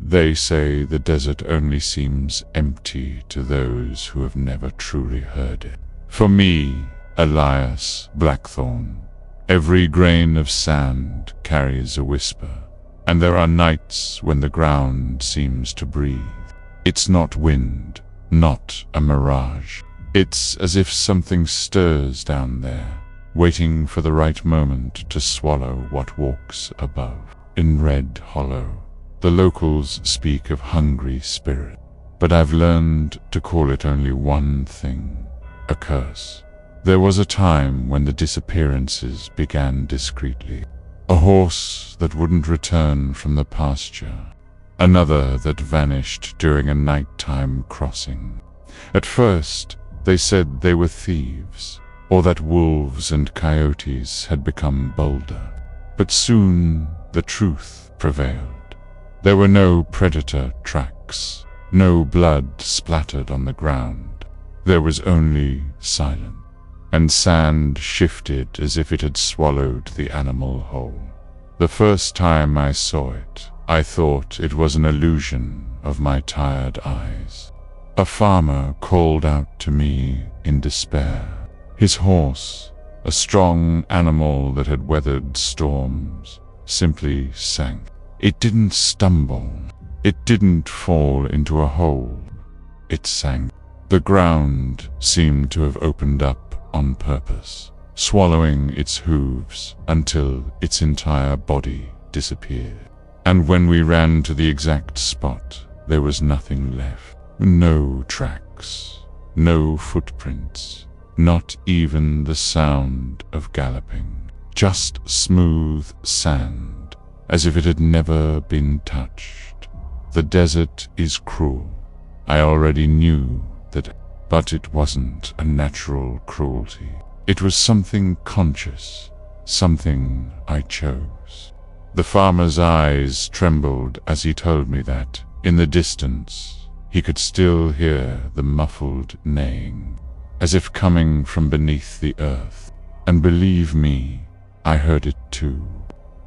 They say the desert only seems empty to those who have never truly heard it. For me, Elias Blackthorn, every grain of sand carries a whisper, and there are nights when the ground seems to breathe. It's not wind, not a mirage. It's as if something stirs down there, waiting for the right moment to swallow what walks above. In Red Hollow, the locals speak of hungry spirit, but I've learned to call it only one thing: a curse. There was a time when the disappearances began discreetly. A horse that wouldn't return from the pasture, another that vanished during a nighttime crossing. At first, they said they were thieves, or that wolves and coyotes had become bolder. But soon the truth prevailed. There were no predator tracks, no blood splattered on the ground. There was only silence, and sand shifted as if it had swallowed the animal whole. The first time I saw it, I thought it was an illusion of my tired eyes. A farmer called out to me in despair. His horse, a strong animal that had weathered storms, simply sank. It didn't stumble. It didn't fall into a hole. It sank. The ground seemed to have opened up on purpose, swallowing its hooves until its entire body disappeared. And when we ran to the exact spot, there was nothing left. No tracks, no footprints, not even the sound of galloping. Just smooth sand, as if it had never been touched. The desert is cruel. I already knew that, but it wasn't a natural cruelty. It was something conscious, something I chose. The farmer's eyes trembled as he told me that, in the distance, he could still hear the muffled neighing, as if coming from beneath the earth. And believe me, I heard it too.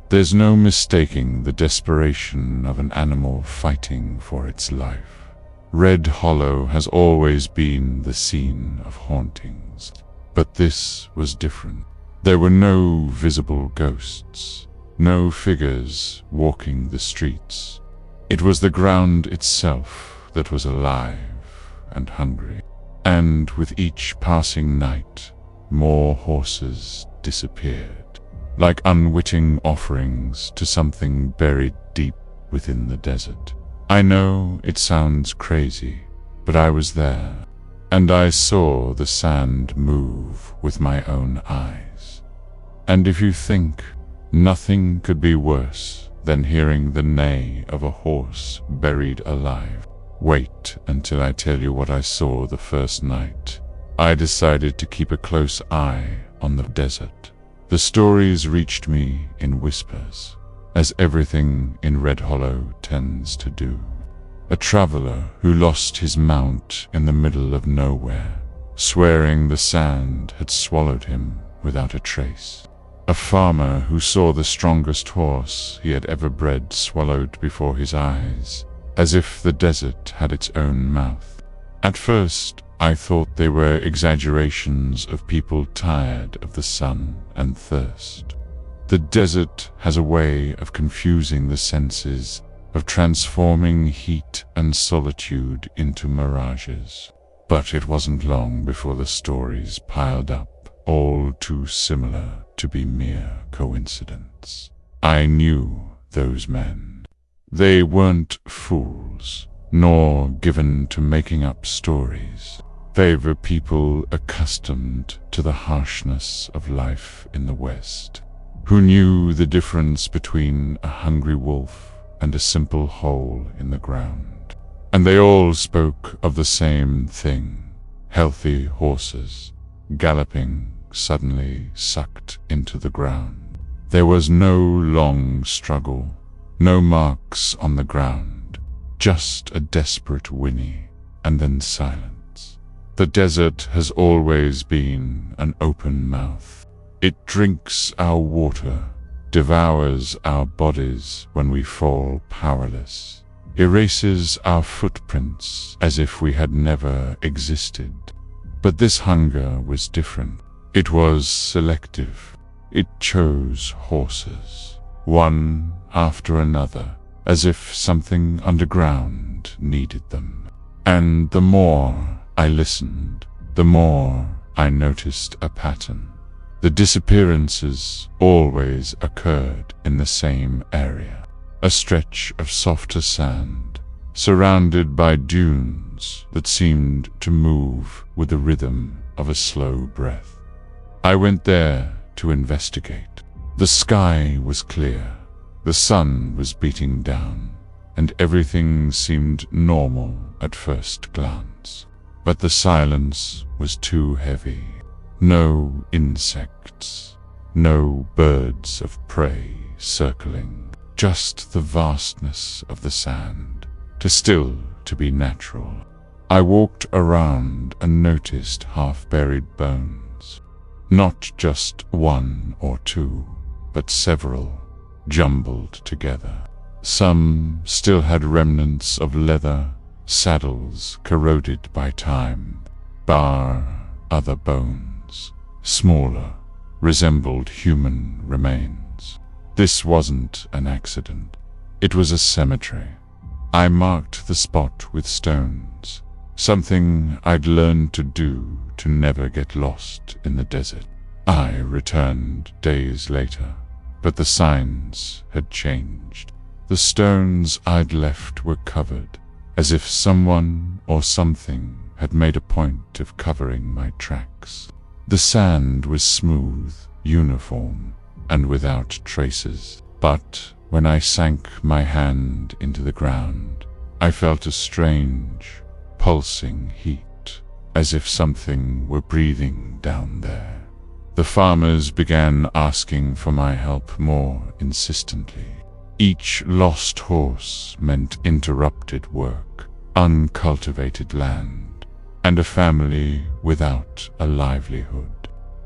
There's no mistaking the desperation of an animal fighting for its life. Red Hollow has always been the scene of hauntings, but this was different. There were no visible ghosts, no figures walking the streets. It was the ground itself that was alive and hungry. And with each passing night, more horses disappeared, like unwitting offerings to something buried deep within the desert. I know it sounds crazy, but I was there, and I saw the sand move with my own eyes. And if you think nothing could be worse than hearing the neigh of a horse buried alive, wait until I tell you what I saw the first night. I decided to keep a close eye on the desert. The stories reached me in whispers, as everything in Red Hollow tends to do. A traveler who lost his mount in the middle of nowhere, swearing the sand had swallowed him without a trace. A farmer who saw the strongest horse he had ever bred swallowed before his eyes, as if the desert had its own mouth. At first, I thought they were exaggerations of people tired of the sun and thirst. The desert has a way of confusing the senses, of transforming heat and solitude into mirages. But it wasn't long before the stories piled up, all too similar to be mere coincidence. I knew those men. They weren't fools, nor given to making up stories. They were people accustomed to the harshness of life in the West, who knew the difference between a hungry wolf and a simple hole in the ground. And they all spoke of the same thing: healthy horses, galloping, suddenly sucked into the ground. There was no long struggle, no marks on the ground, just a desperate whinny, and then silence. The desert has always been an open mouth. It drinks our water, devours our bodies when we fall powerless. erases our footprints as if we had never existed. But this hunger was different. It was selective. It chose horses, one after another, as if something underground needed them. And the more I listened, the more I noticed a pattern. The disappearances always occurred in the same area, a stretch of softer sand, surrounded by dunes that seemed to move with the rhythm of a slow breath. I went there to investigate. The sky was clear, the sun was beating down, and everything seemed normal at first glance. But the silence was too heavy. No insects, no birds of prey circling, just the vastness of the sand, too still to be natural. I walked around and noticed half-buried bones. Not just one or two, but several, jumbled together. Some still had remnants of leather, saddles corroded by time, other bones, smaller, resembled human remains. This wasn't an accident. It was a cemetery. I marked the spot with stones, something I'd learned to do to never get lost in the desert. I returned days later, but the signs had changed. The stones I'd left were covered, as if someone or something had made a point of covering my tracks. The sand was smooth, uniform, and without traces. But when I sank my hand into the ground, I felt a strange, pulsing heat, as if something were breathing down there. The farmers began asking for my help more insistently. Each lost horse meant interrupted work, uncultivated land, and a family without a livelihood.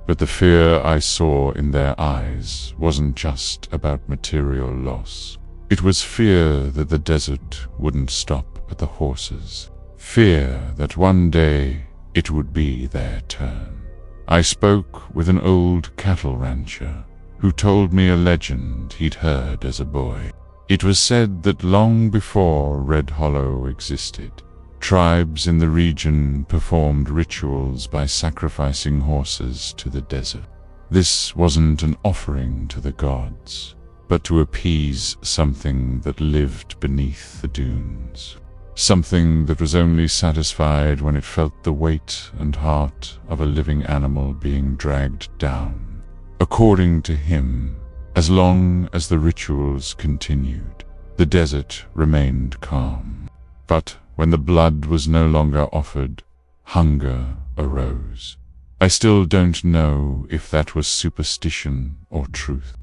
But the fear I saw in their eyes wasn't just about material loss. It was fear that the desert wouldn't stop at the horses. Fear that one day it would be their turn. I spoke with an old cattle rancher who told me a legend he'd heard as a boy. It was said that long before Red Hollow existed, tribes in the region performed rituals by sacrificing horses to the desert. This wasn't an offering to the gods, but to appease something that lived beneath the dunes. Something that was only satisfied when it felt the weight and heart of a living animal being dragged down. According to him, as long as the rituals continued, the desert remained calm. But when the blood was no longer offered, hunger arose. I still don't know if that was superstition or truth.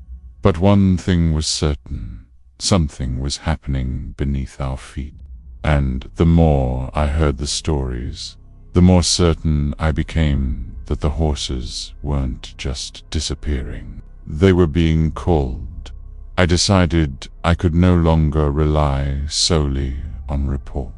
But one thing was certain, something was happening beneath our feet. And the more I heard the stories, the more certain I became that the horses weren't just disappearing. They were being called. I decided I could no longer rely solely on report.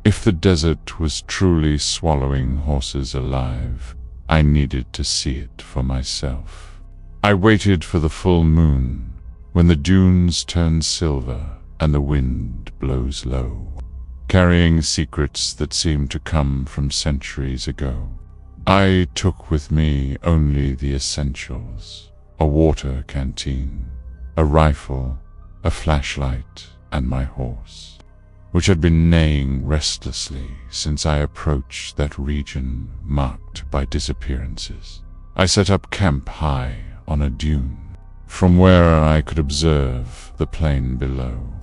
If the desert was truly swallowing horses alive, I needed to see it for myself. I waited for the full moon, when the dunes turn silver and the wind blows low, carrying secrets that seemed to come from centuries ago. I took with me only the essentials: a water canteen, a rifle, a flashlight, and my horse, which had been neighing restlessly since I approached that region marked by disappearances. I set up camp high on a dune, from where I could observe the plain below.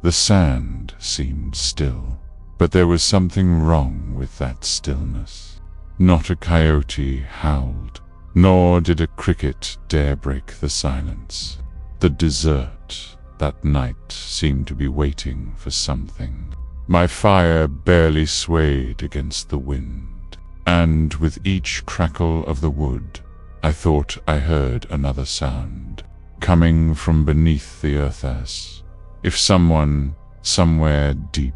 The sand seemed still, but there was something wrong with that stillness. Not a coyote howled, nor did a cricket dare break the silence. The desert that night seemed to be waiting for something. My fire barely swayed against the wind, and with each crackle of the wood, I thought I heard another sound, coming from beneath the earth as if someone somewhere deep,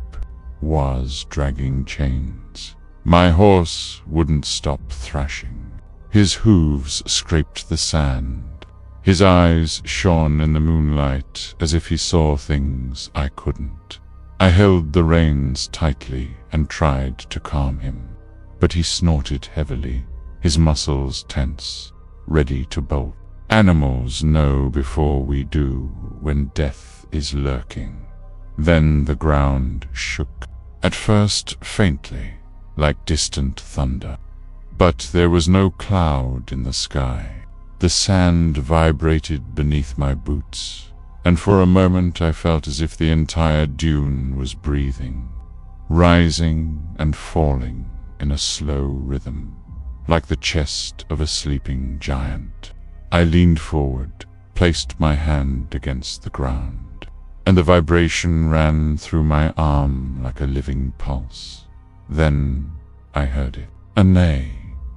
was dragging chains. My horse wouldn't stop thrashing. His hooves scraped the sand. His eyes shone in the moonlight as if he saw things I couldn't. I held the reins tightly and tried to calm him, but he snorted heavily, his muscles tense, ready to bolt. Animals know before we do when death is lurking. Then the ground shook, at first faintly, like distant thunder. But there was no cloud in the sky. The sand vibrated beneath my boots, and for a moment I felt as if the entire dune was breathing, rising and falling in a slow rhythm, like the chest of a sleeping giant. I leaned forward, placed my hand against the ground, and the vibration ran through my arm like a living pulse. Then I heard it, a neigh,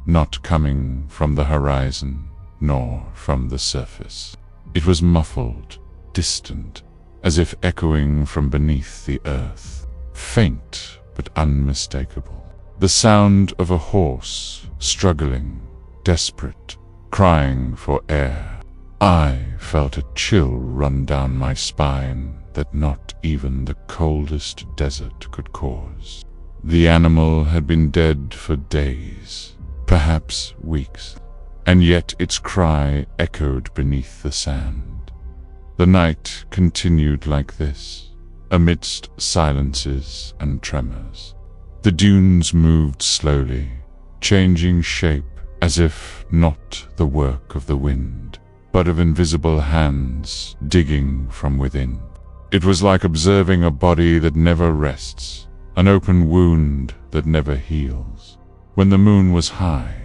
not coming from the horizon nor from the surface. It was muffled, distant, as if echoing from beneath the earth, faint but unmistakable. The sound of a horse, struggling, desperate, crying for air. I felt a chill run down my spine that not even the coldest desert could cause. The animal had been dead for days, perhaps weeks, and yet its cry echoed beneath the sand. The night continued like this, amidst silences and tremors. The dunes moved slowly, changing shape as if not the work of the wind, but of invisible hands digging from within. It was like observing a body that never rests, an open wound that never heals. When the moon was high,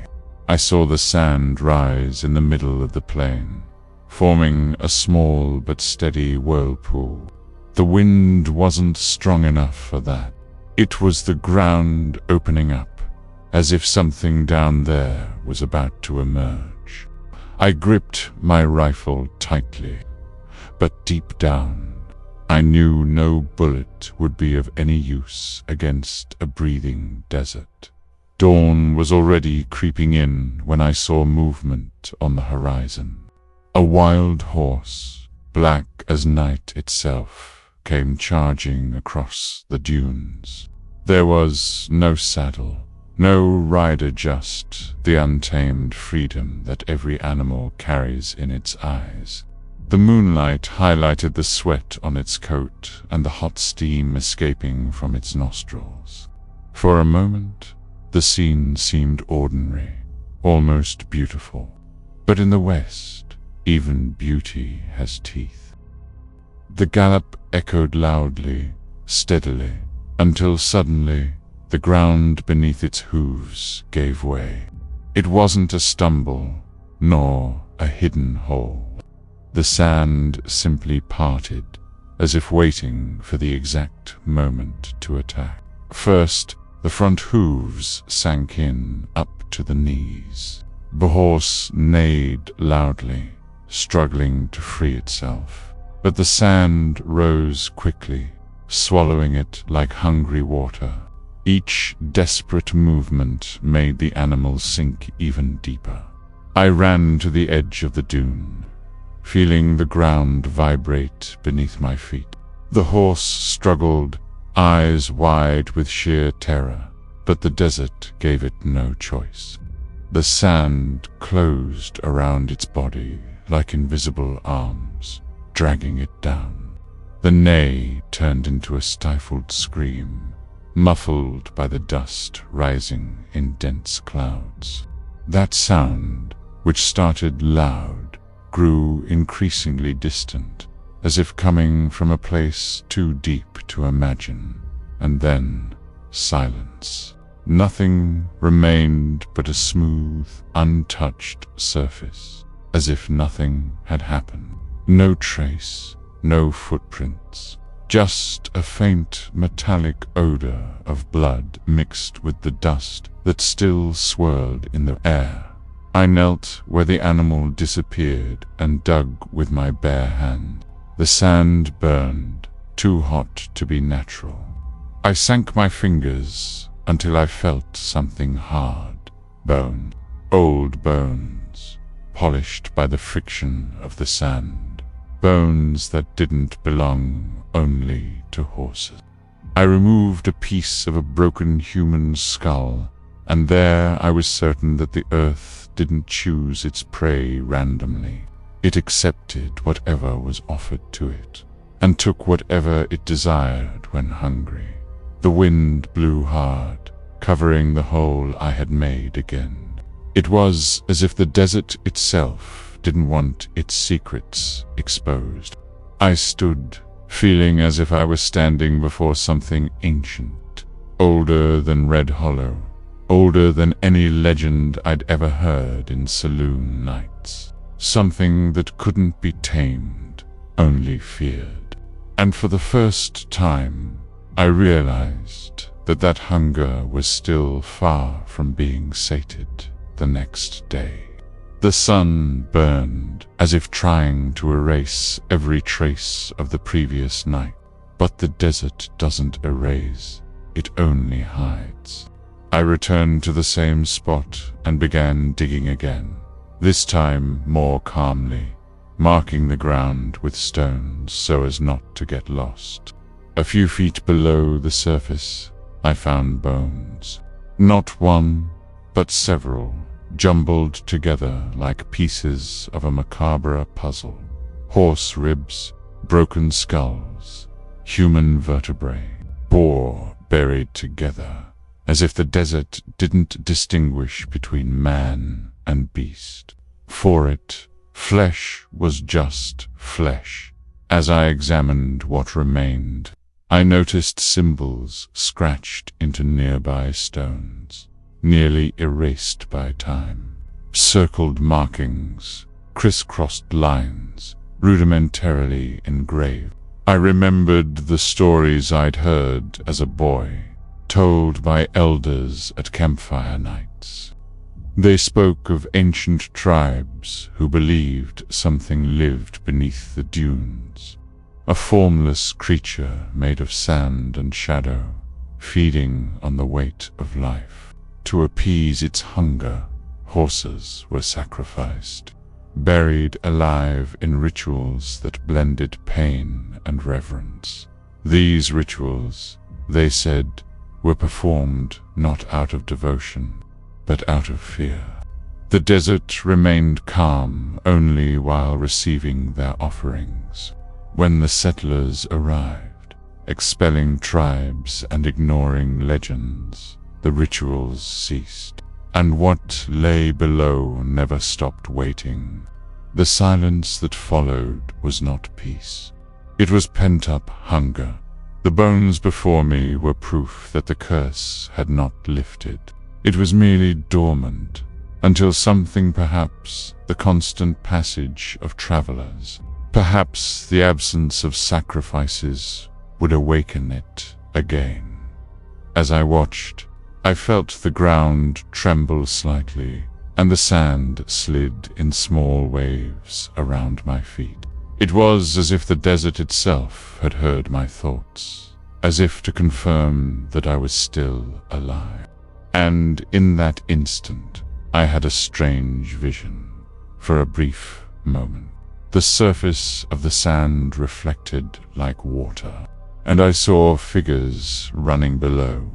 I saw the sand rise in the middle of the plain, forming a small but steady whirlpool. The wind wasn't strong enough for that. It was the ground opening up, as if something down there was about to emerge. I gripped my rifle tightly, but deep down, I knew no bullet would be of any use against a breathing desert. Dawn was already creeping in when I saw movement on the horizon. A wild horse, black as night itself, came charging across the dunes. There was no saddle, no rider, just the untamed freedom that every animal carries in its eyes. The moonlight highlighted the sweat on its coat and the hot steam escaping from its nostrils. For a moment, the scene seemed ordinary, almost beautiful. But in the West, even beauty has teeth. The gallop echoed loudly, steadily, until suddenly the ground beneath its hooves gave way. It wasn't a stumble, nor a hidden hole. The sand simply parted, as if waiting for the exact moment to attack. First, the front hooves sank in up to the knees. The horse neighed loudly, struggling to free itself. But the sand rose quickly, swallowing it like hungry water. Each desperate movement made the animal sink even deeper. I ran to the edge of the dune, feeling the ground vibrate beneath my feet. The horse struggled, eyes wide with sheer terror, but the desert gave it no choice. The sand closed around its body like invisible arms, dragging it down. The neigh turned into a stifled scream, muffled by the dust rising in dense clouds. That sound, which started loud, grew increasingly distant, as if coming from a place too deep to imagine, and then silence. Nothing remained but a smooth, untouched surface, as if nothing had happened. No trace, no footprints, just a faint metallic odor of blood mixed with the dust that still swirled in the air. I knelt where the animal disappeared and dug with my bare hand. The sand burned, too hot to be natural. I sank my fingers until I felt something hard. Bone. Old bones, polished by the friction of the sand. Bones that didn't belong only to horses. I removed a piece of a broken human skull, and there I was certain that the earth didn't choose its prey randomly. It accepted whatever was offered to it, and took whatever it desired when hungry. The wind blew hard, covering the hole I had made again. It was as if the desert itself didn't want its secrets exposed. I stood, feeling as if I was standing before something ancient, older than Red Hollow, older than any legend I'd ever heard in saloon nights. Something that couldn't be tamed, only feared. And for the first time, I realized that that hunger was still far from being sated the next day. The sun burned as if trying to erase every trace of the previous night. But the desert doesn't erase, it only hides. I returned to the same spot and began digging again, this time more calmly, marking the ground with stones so as not to get lost. A few feet below the surface, I found bones. Not one, but several, jumbled together like pieces of a macabre puzzle. Horse ribs, broken skulls, human vertebrae, boar buried together, as if the desert didn't distinguish between man and beast. For it, flesh was just flesh. As I examined what remained, I noticed symbols scratched into nearby stones, nearly erased by time. Circled markings, crisscrossed lines, rudimentarily engraved. I remembered the stories I'd heard as a boy, told by elders at campfire nights. They spoke of ancient tribes who believed something lived beneath the dunes, a formless creature made of sand and shadow, feeding on the weight of life. To appease its hunger, horses were sacrificed, buried alive in rituals that blended pain and reverence. These rituals, they said, were performed not out of devotion, but out of fear. The desert remained calm only while receiving their offerings. When the settlers arrived, expelling tribes and ignoring legends, the rituals ceased, and what lay below never stopped waiting. The silence that followed was not peace. It was pent-up hunger. The bones before me were proof that the curse had not lifted. It was merely dormant, until something, perhaps the constant passage of travelers, perhaps the absence of sacrifices, would awaken it again. As I watched, I felt the ground tremble slightly, and the sand slid in small waves around my feet. It was as if the desert itself had heard my thoughts, as if to confirm that I was still alive. And in that instant, I had a strange vision. For a brief moment, the surface of the sand reflected like water, and I saw figures running below,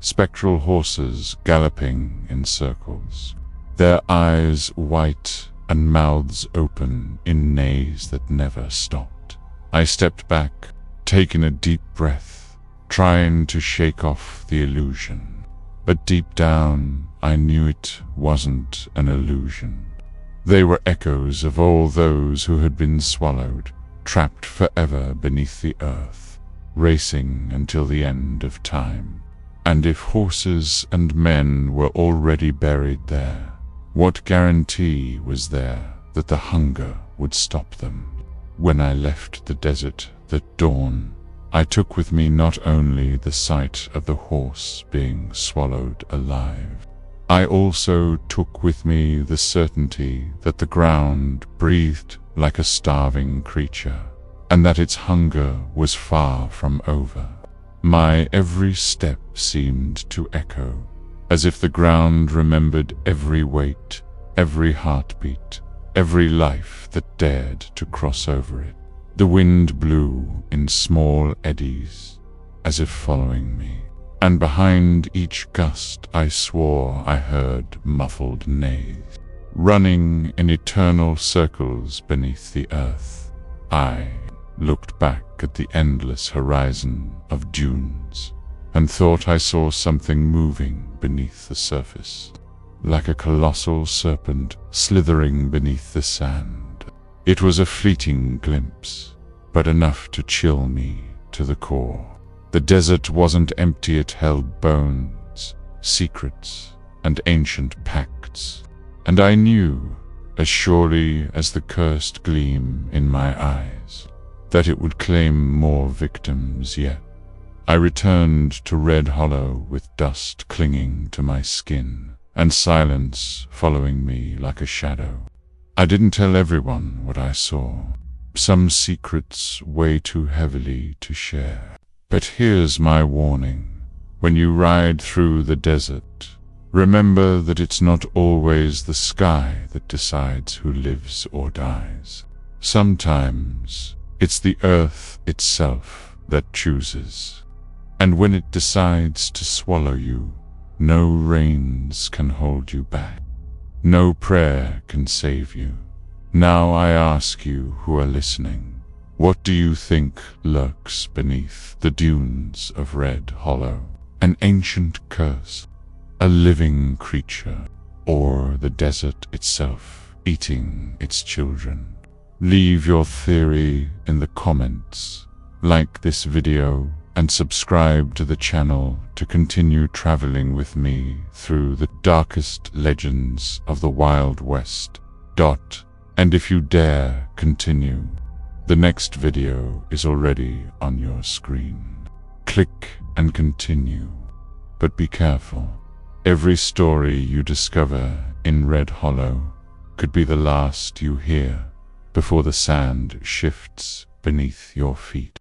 spectral horses galloping in circles, their eyes white and mouths open in neighs that never stopped. I stepped back, taking a deep breath, trying to shake off the illusion. But deep down, I knew it wasn't an illusion. They were echoes of all those who had been swallowed, trapped forever beneath the earth, racing until the end of time. And if horses and men were already buried there, what guarantee was there that the hunger would stop them? When I left the desert that dawn, I took with me not only the sight of the horse being swallowed alive, I also took with me the certainty that the ground breathed like a starving creature, and that its hunger was far from over. My every step seemed to echo, as if the ground remembered every weight, every heartbeat, every life that dared to cross over it. The wind blew in small eddies, as if following me, and behind each gust I swore I heard muffled neighs, running in eternal circles beneath the earth. I looked back at the endless horizon of dunes, and thought I saw something moving beneath the surface, like a colossal serpent slithering beneath the sand. It was a fleeting glimpse, but enough to chill me to the core. The desert wasn't empty, it held bones, secrets, and ancient pacts, and I knew, as surely as the cursed gleam in my eyes, that it would claim more victims yet. I returned to Red Hollow with dust clinging to my skin, and silence following me like a shadow. I didn't tell everyone what I saw. Some secrets weigh too heavily to share. But here's my warning. When you ride through the desert, remember that it's not always the sky that decides who lives or dies. Sometimes it's the earth itself that chooses. And when it decides to swallow you, no reins can hold you back. No prayer can save you. Now I ask you who are listening, what do you think lurks beneath the dunes of Red Hollow? An ancient curse, a living creature, or the desert itself eating its children? Leave your theory in the comments, like this video, and subscribe to the channel to continue traveling with me through the darkest legends of the Wild West. And if you dare continue, the next video is already on your screen. Click and continue, but be careful. Every story you discover in Red Hollow could be the last you hear before the sand shifts beneath your feet.